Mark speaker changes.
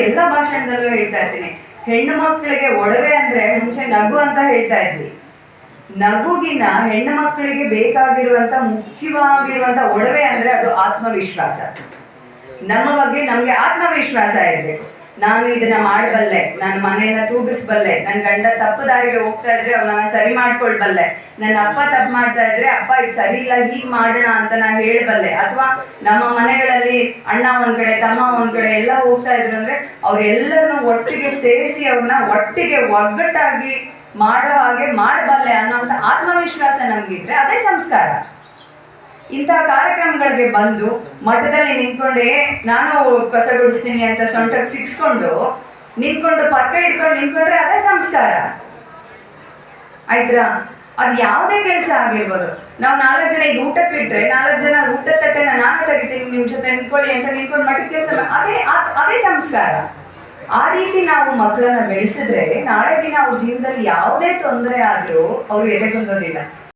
Speaker 1: ಎಲ್ಲ ಭಾಷಣದಲ್ಲೂ ಹೇಳ್ತಾ ಇರ್ತೀನಿ, ಹೆಣ್ಣು ಮಕ್ಕಳಿಗೆ ಒಡವೆ ಅಂದ್ರೆ ಮುಂಚೆ ನಗು ಅಂತ ಹೇಳ್ತಾ ಇದ್ವಿ. ನಗುಗಿನ ಹೆಣ್ಣು ಮಕ್ಕಳಿಗೆ ಬೇಕಾಗಿರುವಂತ ಮುಖ್ಯವಾಗಿರುವಂತ ಒಡವೆ ಅಂದ್ರೆ ಅದು ಆತ್ಮವಿಶ್ವಾಸ. ನಮ್ಮ ಬಗ್ಗೆ ನಮ್ಗೆ ಆತ್ಮವಿಶ್ವಾಸ ಇರಬೇಕು. ನಾನು ಇದನ್ನ ಮಾಡಬಲ್ಲೆ, ನನ್ನ ಮನೆಯನ್ನ ತೂಗಿಸ್ಬಲ್ಲೆ, ನನ್ನ ಗಂಡ ತಪ್ಪು ದಾರಿಗೆ ಹೋಗ್ತಾ ಇದ್ರೆ ಅವನನ್ನ ಸರಿ ಮಾಡ್ಕೊಳ್ಬಲ್ಲೆ, ನನ್ನ ಅಪ್ಪ ತಪ್ಪು ಮಾಡ್ತಾ ಇದ್ರೆ ಅಪ್ಪ ಇದು ಸರಿ ಇಲ್ಲ ಹೀಗೆ ಮಾಡೋಣ ಅಂತ ನಾನು ಹೇಳಬಲ್ಲೆ. ಅಥವಾ ನಮ್ಮ ಮನೆಗಳಲ್ಲಿ ಅಣ್ಣ ಒಂದ್ ಕಡೆ ತಮ್ಮ ಒಂದ್ ಕಡೆ ಎಲ್ಲ ಹೋಗ್ತಾ ಇದ್ರು ಅಂದ್ರೆ ಅವ್ರೆಲ್ಲರನ್ನು ಒಟ್ಟಿಗೆ ಸೇರಿಸಿ ಅವ್ರನ್ನ ಒಟ್ಟಿಗೆ ಒಗ್ಗಟ್ಟಾಗಿ ಮಾಡೋ ಹಾಗೆ ಮಾಡಬಲ್ಲೆ ಅನ್ನೋಂಥ ಆತ್ಮವಿಶ್ವಾಸ ನಮ್ಗಿದ್ರೆ ಅದೇ ಸಂಸ್ಕಾರ. ಇಂಥ ಕಾರ್ಯಕ್ರಮಗಳಿಗೆ ಬಂದು ಮಠದಲ್ಲಿ ನಿಂತ್ಕೊಂಡೆ ನಾನು ಕಸ ಗುಡಿಸ್ತೀನಿ ಅಂತ ಸೊಂಟಕ್ಕೆ ಸಿಕ್ಸ್ಕೊಂಡು ನಿಂತ್ಕೊಂಡು ಪಕ್ಕ ಹಿಡ್ಕೊಂಡು ನಿಂತ್ಕೊಂಡ್ರೆ ಅದೇ ಸಂಸ್ಕಾರ ಆಯ್ತಾ. ಅದು ಯಾವುದೇ ಕೆಲಸ ಆಗಿರ್ಬೋದು. ನಾವು 4 ಜನ ಈಗ ಊಟಕ್ಕೆ ಇಟ್ರೆ 4 ಜನ ಊಟದ ತಟ್ಟೆನ ನಾನು ತೆಗಿತೀನಿ ನಿಮ್ಮ ಜೊತೆ ನಿಂತ್ಕೊಳ್ಳಿ ಅಂತ ನಿಂತ್ಕೊಂಡು ಮಠದ ಕೆಲಸ ಅದೇ ಸಂಸ್ಕಾರ. ಆ ರೀತಿ ನಾವು ಮಕ್ಕಳನ್ನ ಬೆಳೆಸಿದ್ರೆ ನಾಳೆ ದಿನ ಅವ್ರ ಜೀವನದಲ್ಲಿ ಯಾವುದೇ ತೊಂದರೆ ಆದ್ರೂ ಅವ್ರು ಎದೆಗುಂದೋದಿಲ್ಲ.